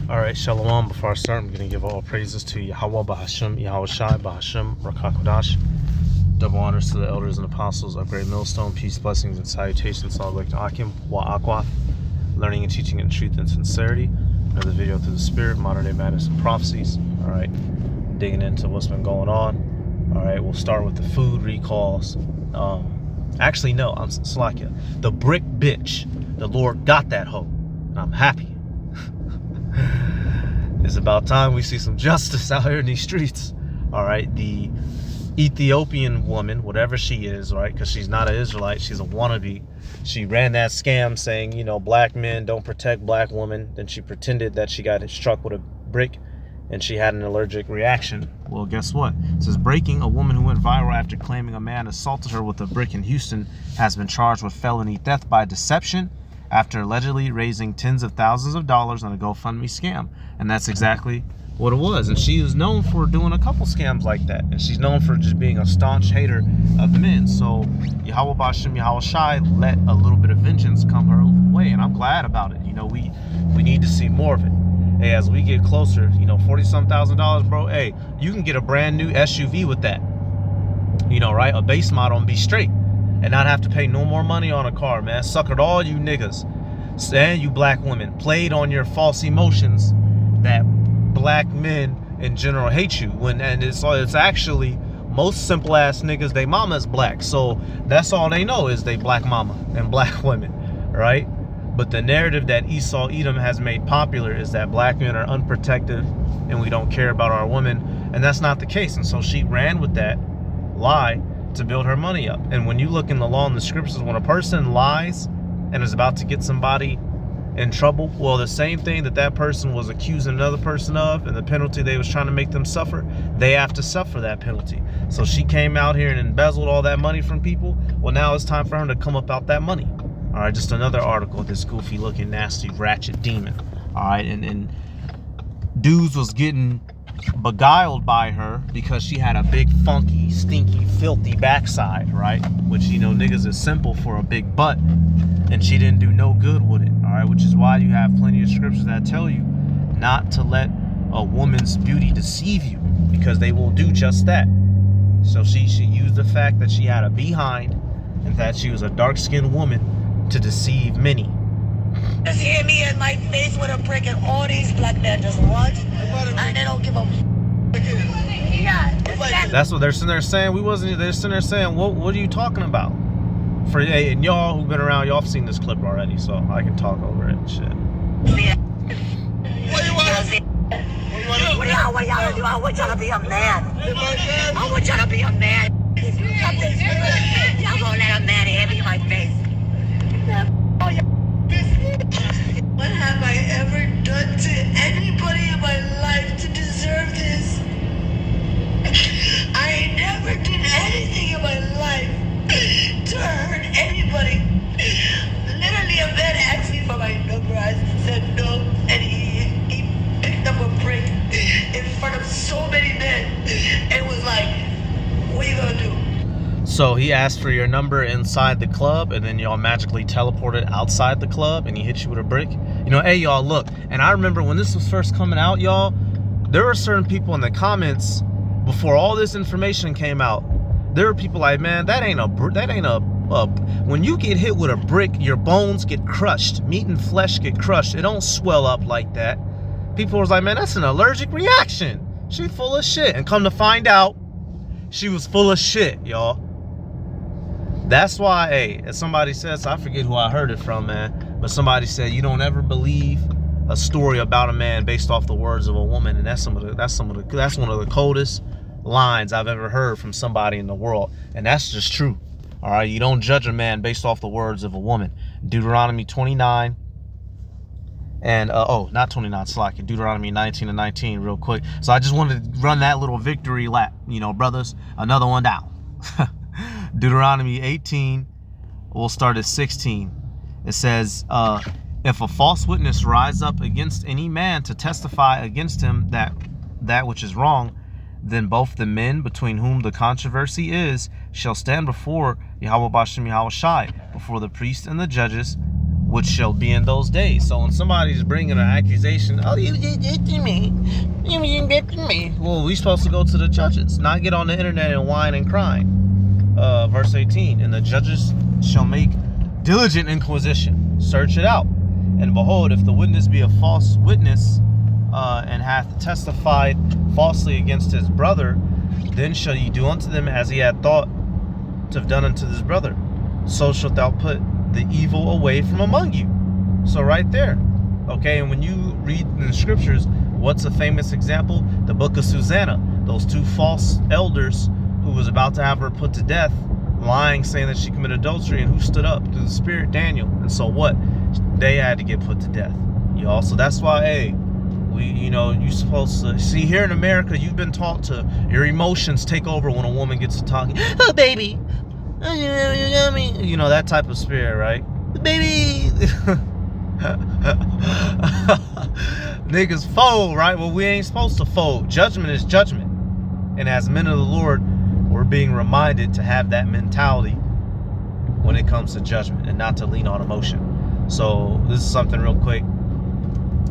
All right, Shalom. Before I start, I'm going to give all praises to Yahweh Bahasham, Yahweh Shai Bahasham, Rakakodash. Double honors to the elders and apostles of Great Millstone. Peace, blessings, and salutations. Salawek to Akim, Wa'akwa. Learning and teaching in truth and sincerity. Another video through the Spirit, modern day Madness Prophecies. All right, digging into what's been going on. All right, we'll start with the food recalls. Actually, no, I'm Slakia. The brick bitch. The Lord got that hoe, and I'm happy. It's about time we see some justice out here in these streets. All right, the Ethiopian woman, whatever she is, right, because she's not an Israelite, she's a wannabe. She ran that scam saying, you know, black men don't protect black women. Then she pretended that she got struck with a brick and she had an allergic reaction. Well, guess what? It says, breaking, a woman who went viral after claiming a man assaulted her with a brick in Houston has been charged with felony theft by deception after allegedly raising tens of thousands of dollars on a GoFundMe scam. And that's exactly what it was. And she is known for doing a couple scams like that. And she's known for just being a staunch hater of men. So Yahweh Bashem, Yahweh Shai let a little bit of vengeance come her way. And I'm glad about it. You know, we need to see more of it. Hey, as we get closer, you know, 40-some thousand dollars, bro. Hey, you can get a brand new SUV with that. You know, right? A base model and be straight. And not have to pay no more money on a car, man. Suckered all you niggas and you black women. Played on your false emotions that black men in general hate you. And it's actually most simple ass niggas, they mama is black. So that's all they know is they black mama and black women, right? But the narrative that Esau Edom has made popular is that black men are unprotected and we don't care about our women. And that's not the case. And so she ran with that lie to build her money up. And when you look in the law and the scriptures, when a person lies and is about to get somebody in trouble, well, the same thing that person was accusing another person of and the penalty they was trying to make them suffer, they have to suffer that penalty. So she came out here and embezzled all that money from people. Well, now it's time for her to come up out that money. All right, just another article of this goofy looking nasty ratchet demon. All right, and dudes was getting beguiled by her because she had a big funky stinky filthy backside, right? Which, you know, niggas is simple for a big butt, and she didn't do no good with it. All right, which is why you have plenty of scriptures that tell you not to let a woman's beauty deceive you, because they will do just that. So she used the fact that she had a behind and that she was a dark-skinned woman to deceive many. Just hit me in my face with a brick, and all these black men just run and they don't give a yeah. That's what they're sitting there saying. They're sitting there saying, what are you talking about? For and y'all who've been around, y'all have seen this clip already, so I can talk over it and shit. What do y'all do? I want y'all to be a man. I want y'all to be a man. Y'all gonna let a man hit me in my face. What have I ever done to anybody in my life to deserve this? I never did anything in my life to hurt anybody. Literally, a man asked me for my number. I said no, and he picked up a brick in front of so many men and was like, what are you gonna do? So he asked for your number inside the club, and then y'all magically teleported outside the club, and he hit you with a brick. You know, hey, y'all, look. And I remember when this was first coming out, y'all, there were certain people in the comments before all this information came out. There were people like, man, when you get hit with a brick, your bones get crushed. Meat and flesh get crushed. It don't swell up like that. People was like, man, that's an allergic reaction. She full of shit. And come to find out, she was full of shit, y'all. That's why, hey, as somebody says, I forget who I heard it from, man, but somebody said you don't ever believe a story about a man based off the words of a woman, and that's one of the coldest lines I've ever heard from somebody in the world, and that's just true. All right, you don't judge a man based off the words of a woman. Deuteronomy 29 and not 29, Slack, Deuteronomy 19 and 19, real quick. So I just wanted to run that little victory lap, you know, brothers. Another one down. Deuteronomy 18, we'll start at 16. It says, if a false witness rise up against any man to testify against him that which is wrong, then both the men between whom the controversy is shall stand before Yahweh Bashem Yahweh Shai, before the priest and the judges, which shall be in those days. So when somebody's bringing an accusation, oh, you did this to me, you did that to me. Well, we're supposed to go to the judges, not get on the internet and whine and crying. Verse 18, and the judges shall make diligent inquisition, search it out. And behold, if the witness be a false witness, and hath testified falsely against his brother, then shall ye do unto them as he had thought to have done unto his brother. So shalt thou put the evil away from among you. So right there, okay. And when you read in the scriptures, what's a famous example? The book of Susanna. Those two false elders who was about to have her put to death, lying, saying that she committed adultery, and who stood up through the spirit? Daniel. And so what? They had to get put to death. Y'all. So that's why, hey, you're supposed to see here in America, you've been taught to your emotions take over when a woman gets to talking. Oh, baby. That type of spirit, right? Baby. Niggas fold, right? Well, we ain't supposed to fold. Judgment is judgment. And as men of the Lord, we're being reminded to have that mentality when it comes to judgment and not to lean on emotion. So this is something real quick.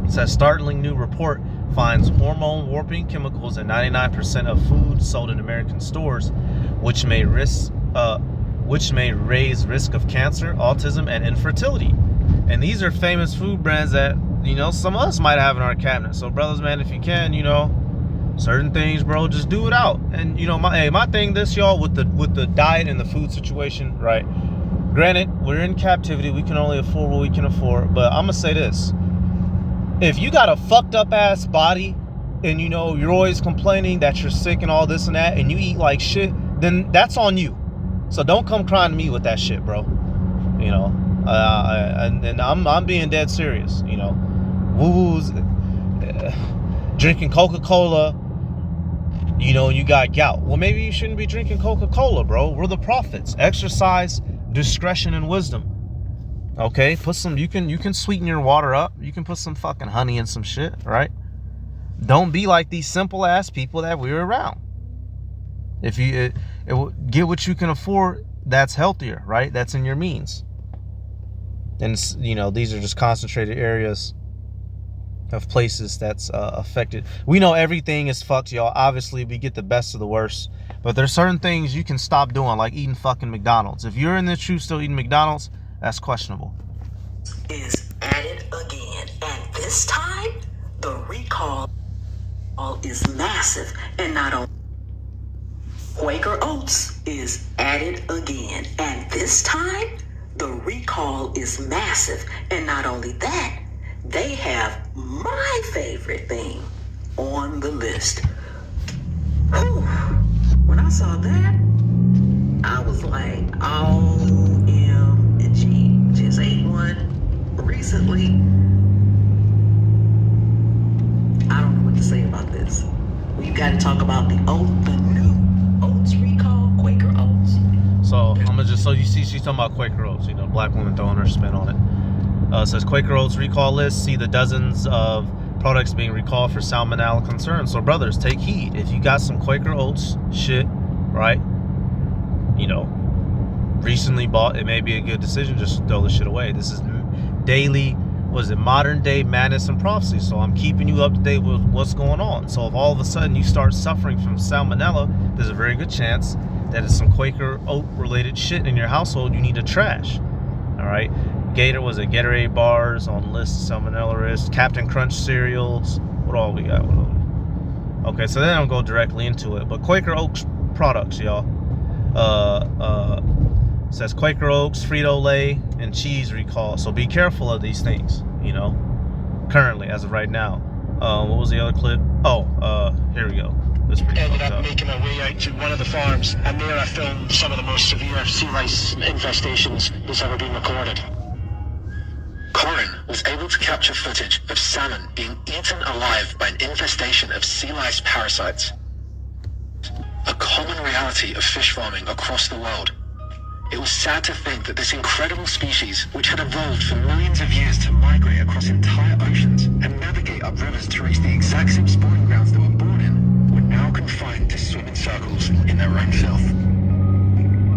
It says startling new report finds hormone warping chemicals in 99% of food sold in American stores, which may raise risk of cancer, autism, and infertility. And these are famous food brands that some of us might have in our cabinet. So brothers, man, if you can, certain things, bro, just do it out. And my thing, this, y'all, with the diet and the food situation, right? Granted, we're in captivity. We can only afford what we can afford. But I'm gonna say this: if you got a fucked up ass body, and you're always complaining that you're sick and all this and that, and you eat like shit, then that's on you. So don't come crying to me with that shit, bro. And I'm being dead serious. Woo-woos, drinking Coca-Cola. You got gout. Well, maybe you shouldn't be drinking Coca-Cola, bro. We're the prophets. Exercise discretion and wisdom. Okay, you can sweeten your water up. You can put some fucking honey in some shit, right? Don't be like these simple ass people that we're around. If you get what you can afford, that's healthier, right? That's in your means. And these are just concentrated areas of places that's affected. We know everything is fucked, y'all. Obviously, we get the best of the worst, but there's certain things you can stop doing, like eating fucking McDonald's. If you're in the truth still eating McDonald's, that's questionable. Is added again, and this time the recall is massive, and not only Quaker Oats is added again, and this time the recall is massive, and not only that, they have my favorite thing on the list. Whew. When I saw that, I was like, OMG. Just ate one recently. I don't know what to say about this. We got to talk about the new Oats recall, Quaker Oats. So you see she's talking about Quaker Oats, black woman throwing her spin on it. It says Quaker Oats recall list. See the dozens of products being recalled for salmonella concerns. So brothers, take heed. If you got some Quaker Oats shit, right? Recently bought, it may be a good decision just to throw the shit away. This is daily, modern day Madness and Prophecies. So I'm keeping you up to date with what's going on. So if all of a sudden you start suffering from salmonella, there's a very good chance that it's some Quaker Oat related shit in your household you need to trash. All right. Gatorade bars on list, salmonella risk, Captain Crunch cereals. What all we got? Okay, so then I'll go directly into it. But Quaker Oats products, y'all. Says Quaker Oats, Frito-Lay, and cheese recall. So be careful of these things, currently, as of right now. What was the other clip? Here we go. This ended up making my way out to one of the farms, and there I filmed some of the most severe sea lice infestations that's ever been recorded. Corin was able to capture footage of salmon being eaten alive by an infestation of sea lice parasites. A common reality of fish farming across the world. It was sad to think that this incredible species, which had evolved for millions of years to migrate across entire oceans and navigate up rivers to reach the exact same spawning grounds they were born in, were now confined to swim in circles in their own filth.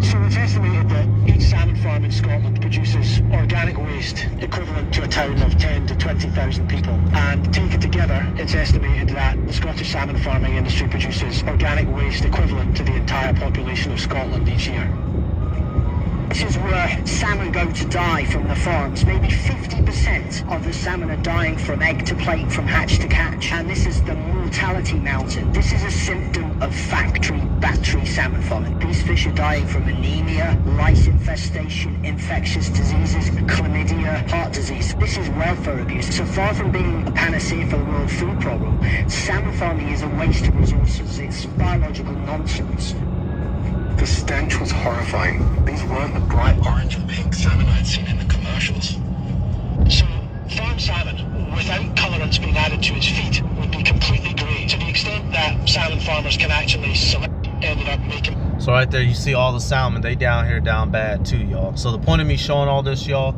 So it's estimated that each salmon farm in Scotland produces organic waste equivalent to a town of 10 to 20,000 people. And taken together, it's estimated that the Scottish salmon farming industry produces organic waste equivalent to the entire population of Scotland each year. This is where salmon go to die from the farms. Maybe 50% of the salmon are dying from egg to plate, from hatch to catch. And this is the mortality mountain. This is a symptom of factory battery salmon farming. These fish are dying from anemia, lice infestation, infectious diseases, chlamydia, heart disease. This is welfare abuse. So far from being a panacea for the world food problem, salmon farming is a waste of resources. It's biological nonsense. The stench was horrifying. These weren't the bright orange and pink salmon I'd seen in the commercials. So, farm salmon, without colorants being added to its feed, would be completely grey, to the extent that salmon farmers can actually select, ended up making... So right there, you see all the salmon, they down here down bad too, y'all. So the point of me showing all this, y'all,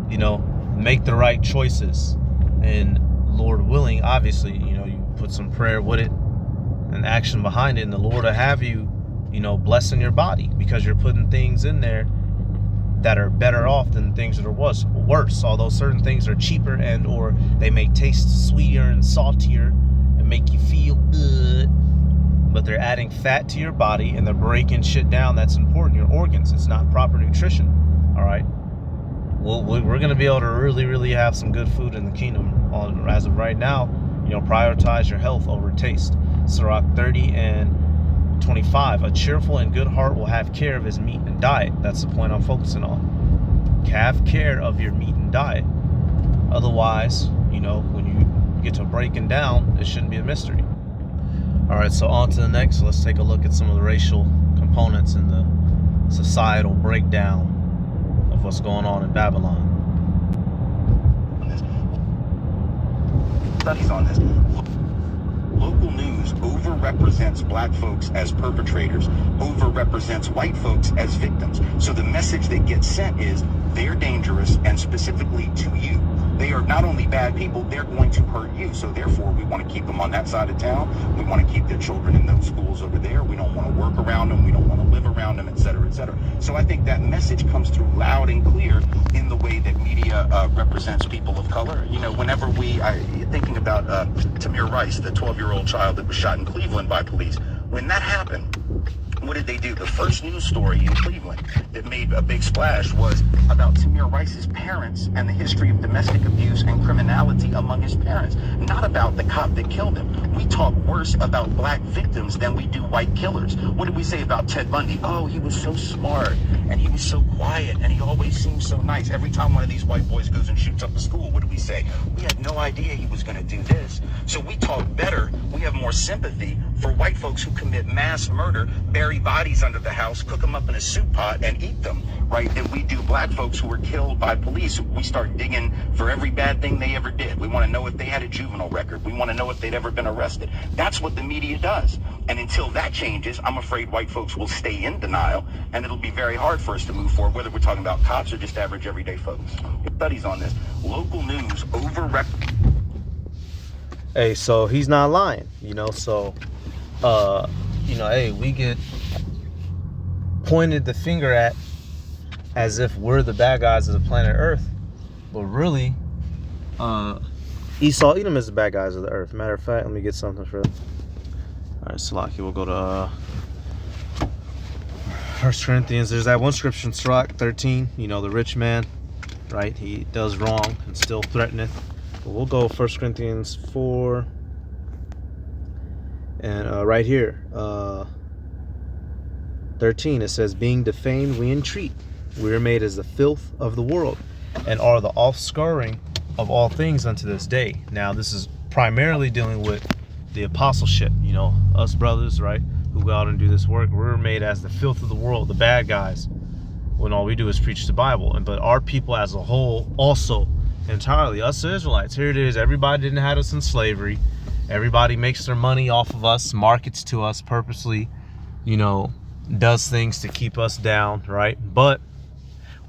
you know, make the right choices. And Lord willing, obviously, you know, you put some prayer with it and action behind it, and the Lord will have you, you know, blessing your body, because you're putting things in there that are better off than things that are worse. Although certain things are cheaper and or they may taste sweeter and saltier and make you feel good, but they're adding fat to your body and they're breaking shit down that's important, your organs. It's not proper nutrition. All right, well, we're gonna be able to really have some good food in the kingdom. As of right now, you know, prioritize your health over taste. Sirach 30 and 25, a cheerful and good heart will have care of his meat and diet. That's the point I'm focusing on. Have care of your meat and diet. Otherwise, you know, when you get to breaking down, it shouldn't be a mystery. All right, so on to the next. Let's take a look at some of the racial components in the societal breakdown of what's going on in Babylon. Studies on this. Local news overrepresents black folks as perpetrators, overrepresents white folks as victims. So the message that gets sent is they're dangerous, and specifically to you. They are not only bad people, they're going to hurt you. So therefore, we want to keep them on that side of town. We want to keep their children in those schools over there. We don't want to work around them. We don't want to live around them, et cetera, et cetera. So I think that message comes through loud and clear in the way that media represents people of color. You know, whenever thinking about Tamir Rice, the 12-year-old child that was shot in Cleveland by police, when that happened, what did they do? The first news story in Cleveland that made a big splash was about Tamir Rice's parents and the history of domestic abuse and criminality among his parents, not about the cop that killed him. We talk worse about black victims than we do white killers. What did we say about Ted Bundy? Oh, he was so smart, and he was so quiet, and he always seemed so nice. Every time one of these white boys goes and shoots up a school, what do we say? We had no idea he was going to do this. So we talk better. We have more sympathy for white folks who commit mass murder, bury bodies under the house, cook them up in a soup pot, and eat them, right? Than we do black folks who were killed by police. We start digging for every bad thing they ever did. We want to know if they had a juvenile record. We want to know if they'd ever been arrested. That's what the media does. And until that changes, I'm afraid white folks will stay in denial, and it'll be very hard for us to move forward, whether we're talking about cops or just average everyday folks. Studies on this. Local news Hey, so he's not lying, you know, so you know, hey, we get pointed the finger at as if we're the bad guys of the planet Earth, but really Esau Edom is the bad guys of the earth. Matter of fact, let me get something for all right, Salaki, we'll go to 1 Corinthians. There's that one scripture in Sirach 13, you know, the rich man, right, he does wrong and still threateneth. But we'll go 1 Corinthians 4 and right here 13, it says, being defamed we entreat, we are made as the filth of the world, and are the offscouring of all things unto this day. Now this is primarily dealing with the apostleship, you know, us brothers, right, who go out and do this work. We're made as the filth of the world, the bad guys, when all we do is preach the Bible. But our people as a whole also entirely, us Israelites, here it is, everybody didn't have us in slavery, everybody makes their money off of us, markets to us purposely, you know, does things to keep us down, right? But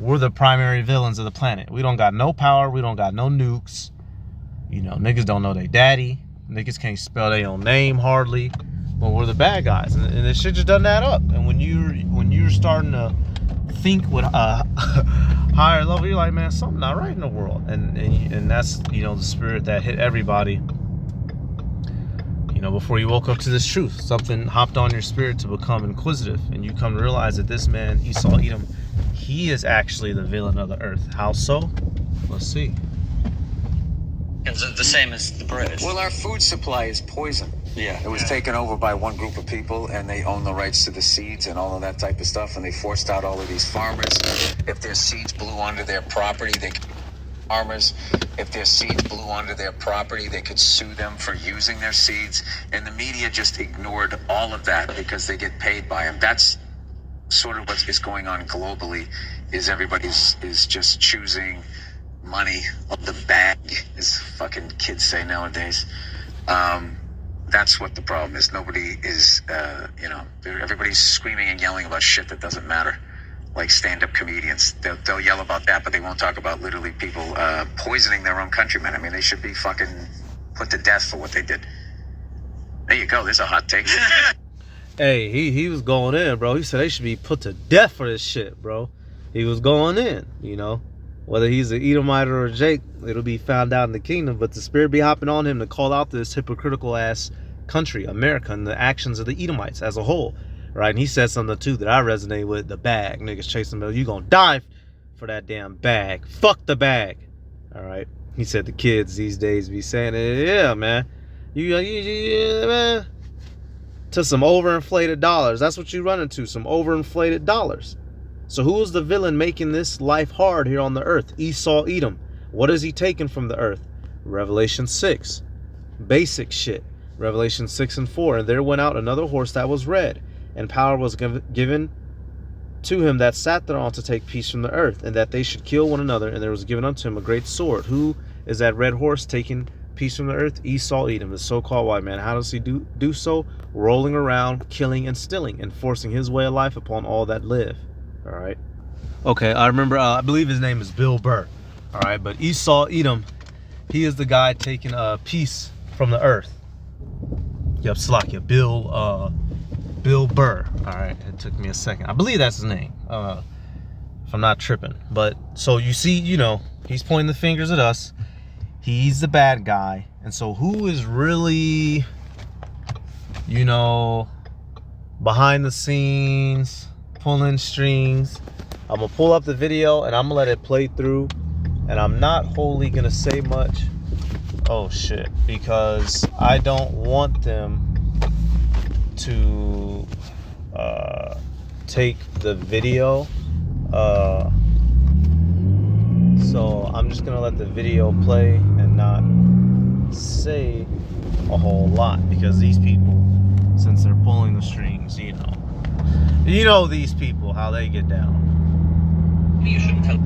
we're the primary villains of the planet. We don't got no power, we don't got no nukes, you know, niggas don't know they daddy, niggas can't spell their own name hardly, but we're the bad guys, and this shit just doesn't add up. And when you're starting to think with higher level, you're like, man, something not right in the world. And that's, you know, the spirit that hit everybody, you know, before you woke up to this truth. Something hopped on your spirit to become inquisitive, and you come to realize that this man, Esau Edom, he is actually the villain of the earth. How so? Let's see. Is it the same as the British? Well, our food supply is poison. Yeah. It was taken over by one group of people, and they own the rights to the seeds and all of that type of stuff, and they forced out all of these farmers. If their seeds blew onto their property, they could farmers. If their seeds blew onto their property, they could sue them for using their seeds. And the media just ignored all of that because they get paid by them. That's sort of what is going on globally, is everybody's is just choosing money of the bag, as fucking kids say nowadays. That's what the problem is. Nobody is, you know, everybody's screaming and yelling about shit that doesn't matter. Like stand-up comedians, they'll yell about that, but they won't talk about literally people poisoning their own countrymen. I mean, they should be fucking put to death for what they did. There you go. There's a hot take. Hey, he was going in, bro. He said they should be put to death for this shit, bro. He was going in, you know. Whether he's an Edomite or a Jake, it'll be found out in the kingdom. But the spirit be hopping on him to call out this hypocritical ass country, America, and the actions of the Edomites as a whole, right? And he said something too that I resonate with: the bag. Niggas chasing me. You gonna die for that damn bag? Fuck the bag. All right. He said the kids these days be saying, yeah, man, you man, to some overinflated dollars. That's what you run into, some overinflated dollars. So who is the villain making this life hard here on the earth? Esau Edom. What is he taking from the earth? Revelation 6. Basic shit. Revelation 6 and 4. And there went out another horse that was red, and power was given to him that sat thereon to take peace from the earth, and that they should kill one another. And there was given unto him a great sword. Who is that red horse taking peace from the earth? Esau Edom, the so-called white man. How does he do so? Rolling around, killing and stealing, and forcing his way of life upon all that live. All right. Okay, I remember, I believe his name is Bill Burr. All right, but Esau Edom, he is the guy taking peace from the earth. Yep, Slakia, Bill Burr. All right, it took me a second. I believe that's his name, if I'm not tripping. But so you see, you know, he's pointing the fingers at us. He's the bad guy. And so who is really, you know, behind the scenes, pulling strings? I'm gonna pull up the video and I'm gonna let it play through, and I'm not wholly gonna say much. Oh shit, because I don't want them to take the video, so I'm just gonna let the video play and not say a whole lot, because these people, since they're pulling the strings, you know these people, how they get down. You shouldn't tell.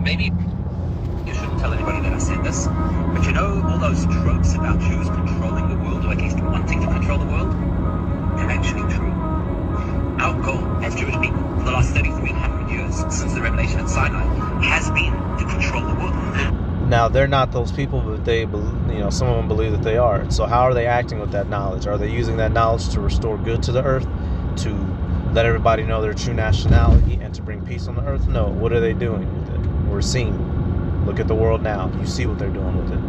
Maybe you shouldn't tell anybody that I said this, but you know all those tropes about Jews controlling the world, or at least wanting to control the world, they're actually true. Our goal as Jewish people for the last 3,300 years since the revelation at Sinai has been to control the world. Now they're not those people, but they, some of them believe that they are. So how are they acting with that knowledge? Are they using that knowledge to restore good to the earth, to let everybody know their true nationality, and to bring peace on the earth? No. What are they doing with it? We're seeing. Look at the world now. You see what they're doing with it.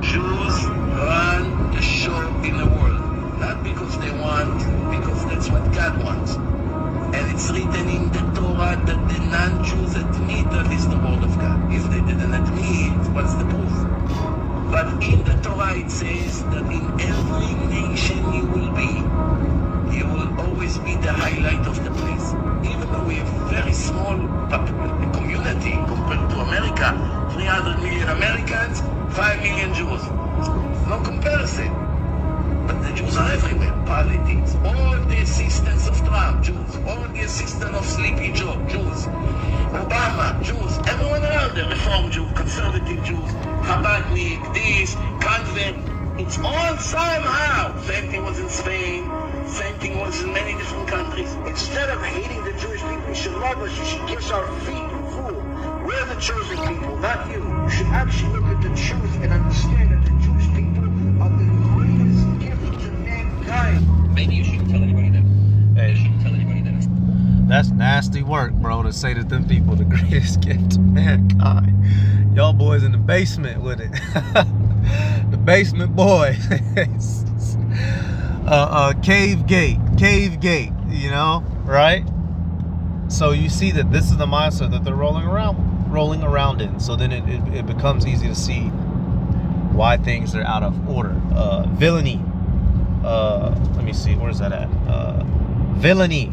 Jews run the show in the world, not because they want, because that's what God wants. And it's written in the Torah that the non-Jews admit that is the word of God. If they didn't admit, what's the proof? But in the Torah it says that in every nation you will be, you will always be the highlight of the place. Even though we have a very small community compared to America, 300 million Americans, 5 million Jews. No comparison. But the Jews are everywhere. Politics, all the assistants of Trump, Jews. All the assistants of Sleepy Joe, Jews. Obama, Jews. Everyone around there, Reform Jews, Conservative Jews, Chabadnik, this, convent. It's all somehow. Same thing was in Spain. Same thing was in many different countries. Instead of hating the Jewish people, you should love us. You should kiss our feet, you fool. We're the chosen people, not you. You should actually look at the truth and understand that the Jewish people are the greatest gift to mankind. Maybe you shouldn't tell anybody that. Hey, you shouldn't tell anybody that. that's nasty. nasty work, bro, to say that them people the greatest gift to mankind. Y'all boys in the basement with it. The basement boys. Cave gate, you know, right? So you see that this is the mindset that they're rolling around in. So then it becomes easy to see why things are out of order. Villainy. Let me see, where's that at? Villainy.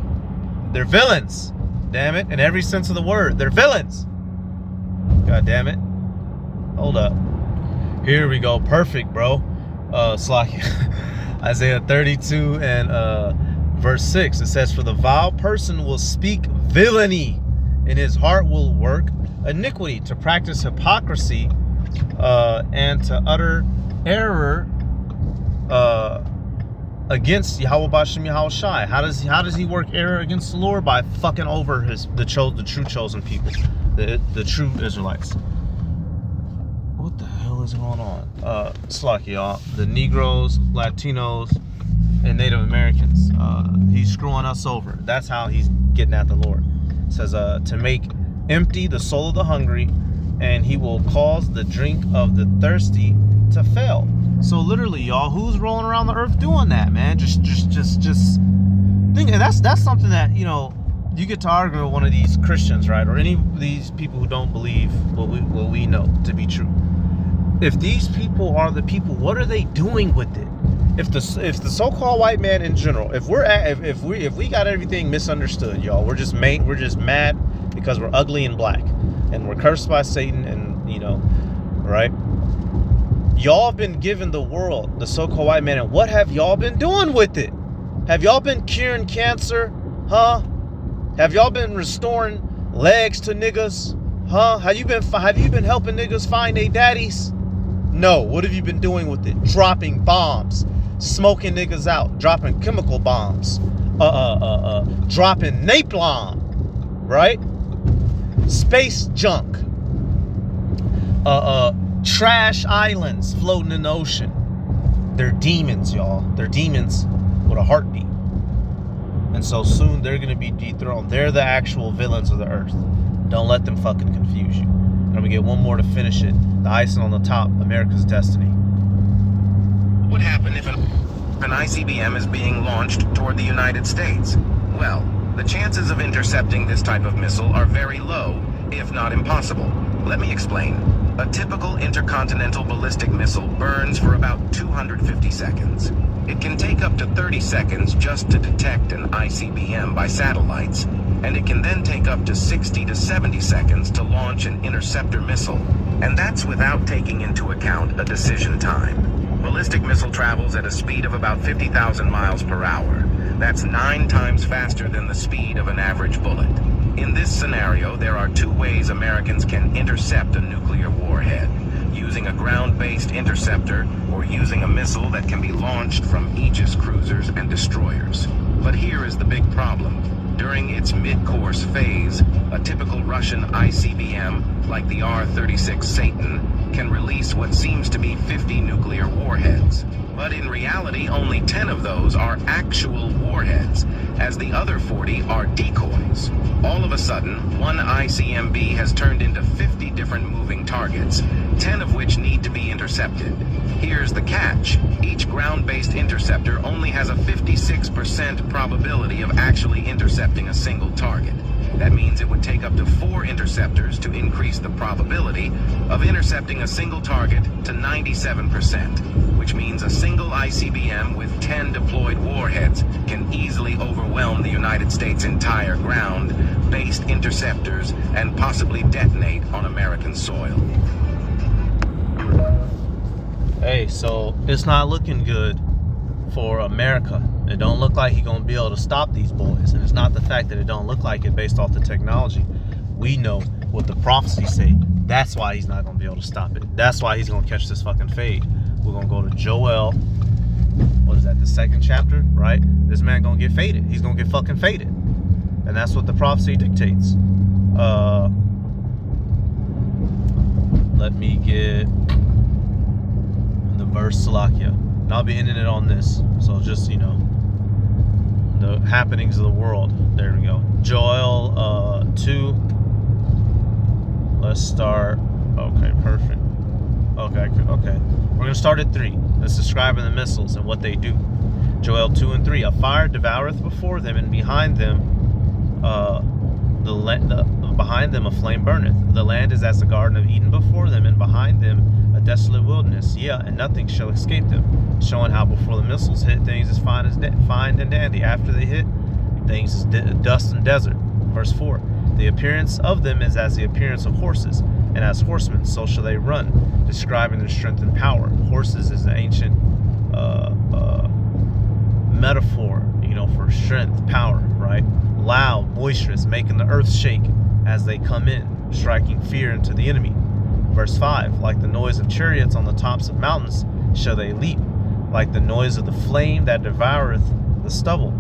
They're villains. Damn it. In every sense of the word, they're villains. God damn it. Hold up. Here we go. Perfect, bro. Slacky. Isaiah 32 and verse 6. It says, "For the vile person will speak villainy, and his heart will work iniquity, to practice hypocrisy, and to utter error against Yahweh Bashem Yahweh Shai." How does he work error against the Lord? By fucking over the true chosen people, the true Israelites. What the hell is going on? Slacky, y'all. The Negroes, Latinos, and Native Americans. He's screwing us over. That's how he's getting at the Lord. It says, to make empty the soul of the hungry, and he will cause the drink of the thirsty to fail. So literally, y'all, who's rolling around the earth doing that, man? Just think. And that's something that, you know, you get to argue with one of these Christians, right, or any of these people who don't believe what we know to be true. If these people are the people, what are they doing with it? If the so-called white man in general, if we got everything misunderstood, y'all, we're just mad because we're ugly and black, and we're cursed by Satan, and you know, right? Y'all have been given the world, the so-called white man, and what have y'all been doing with it? Have y'all been curing cancer? Huh? Have y'all been restoring legs to niggas? Huh? Have you been helping niggas find their daddies? No. What have you been doing with it? Dropping bombs, smoking niggas out, dropping chemical bombs, dropping napalm, right? Space junk, trash islands floating in the ocean. They're demons, y'all. They're demons with a heartbeat. And so soon they're going to be dethroned. They're the actual villains of the earth. Don't let them fucking confuse you. And I'm going to get one more to finish it. The icing on the top, America's destiny. What would happen if an ICBM is being launched toward the United States? Well, the chances of intercepting this type of missile are very low, if not impossible. Let me explain. A typical intercontinental ballistic missile burns for about 250 seconds. It can take up to 30 seconds just to detect an ICBM by satellites, and it can then take up to 60 to 70 seconds to launch an interceptor missile. And that's without taking into account a decision time. Ballistic missile travels at a speed of about 50,000 miles per hour. That's 9 times faster than the speed of an average bullet. In this scenario, there are 2 ways Americans can intercept a nuclear warhead: using a ground-based interceptor or using a missile that can be launched from Aegis cruisers and destroyers. But here is the big problem. During its mid-course phase, a typical Russian ICBM, like the R-36 Satan, can release what seems to be 50 nuclear warheads. But in reality, only 10 of those are actual warheads, as the other 40 are decoys. All of a sudden, one ICBM has turned into 50 different moving targets, 10 of which need to be intercepted. Here's the catch. Each ground-based interceptor only has a 56% probability of actually intercepting a single target. That means it would take up to 4 interceptors to increase the probability of intercepting a single target to 97%, which means a single ICBM with 10 deployed warheads can easily overwhelm the United States' entire ground-based interceptors and possibly detonate on American soil. Hey, so it's not looking good for America. It don't look like he's gonna be able to stop these boys, and it's not the fact that it don't look like it based off the technology. We know what the prophecies say. That's why he's not gonna be able to stop it. That's why he's gonna catch this fucking fade. We're gonna go to Joel. What is that? The 2nd chapter, right? This man gonna get faded. He's gonna get fucking faded, and that's what the prophecy dictates. Let me get the verse, Salakia. And I'll be ending it on this. So just, you know, the happenings of the world. There we go. Joel 2. Let's start. Okay, perfect. Okay. We're going to start at 3. Let's describing the missiles and what they do. Joel 2 and 3. A fire devoureth before them, and behind them behind them a flame burneth. The land is as the Garden of Eden before them, and behind them a desolate wilderness. Yeah, and nothing shall escape them. Showing how before the missiles hit, things is fine and dandy. After they hit, things is dust and desert. Verse 4. The appearance of them is as the appearance of horses, and as horsemen so shall they run, describing their strength and power. Horses is an ancient metaphor, for strength, power, right? Loud, boisterous, making the earth shake as they come in, striking fear into the enemy. Verse 5. Like the noise of chariots on the tops of mountains shall they leap, like the noise of the flame that devoureth the stubble,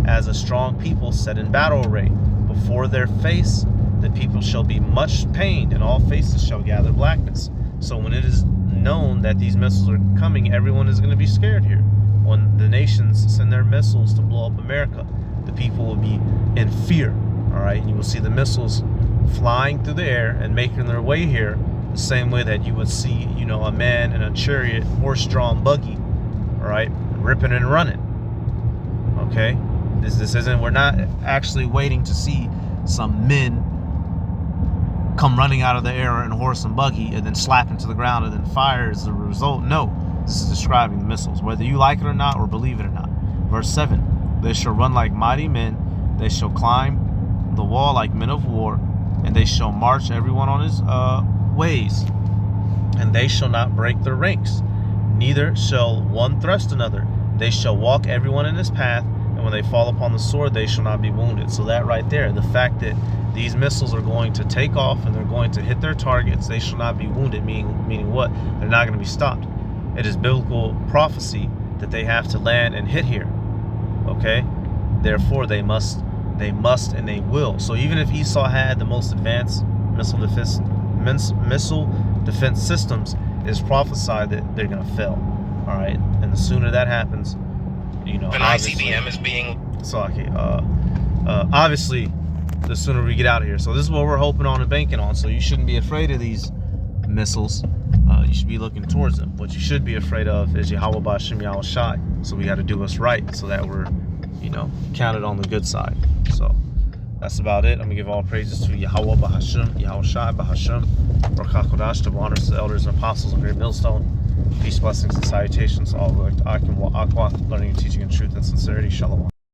as a strong people set in battle array. Before their face the people shall be much pained, and all faces shall gather blackness. So when it is known that these missiles are coming, everyone is going to be scared here. When the nations send their missiles to blow up America, the people will be in fear. All right, and you will see the missiles flying through the air and making their way here, the same way that you would see, a man in a chariot, horse-drawn buggy, all right, ripping and running. Okay, this isn't. We're not actually waiting to see some men come running out of the air in horse and buggy and then slap into the ground and then fire as the result. No, this is describing the missiles, whether you like it or not, or believe it or not. Verse 7. They shall run like mighty men, they shall climb the wall like men of war, and they shall march everyone on his ways, and they shall not break their ranks, neither shall one thrust another. They shall walk everyone in his path, and when they fall upon the sword, they shall not be wounded. So that right there, the fact that these missiles are going to take off and they're going to hit their targets, they shall not be wounded, meaning what? They're not going to be stopped. It is biblical prophecy that they have to land and hit here. Okay? Therefore, they must, and they will. So even if Esau had the most advanced missile defense systems, it is prophesied that they're going to fail. All right? And the sooner that happens, An ICBM is being... So, okay, obviously, the sooner we get out of here. So this is what we're hoping on and banking on. So you shouldn't be afraid of these missiles. You should be looking towards them. What you should be afraid of is Yahweh Ba'Shem Yahweh Shai. So we got to do what's right so that we're, counted on the good side. So that's about it. I'm going to give all praises to Yahweh Ba'Shem, Yahweh Shai Ba'Shem, Baruch HaKodash, to honor the elders and apostles of Great Millstone. Peace, blessings, and salutations. All the Akim Wa Akwa, learning, teaching, and truth and sincerity. Shalom.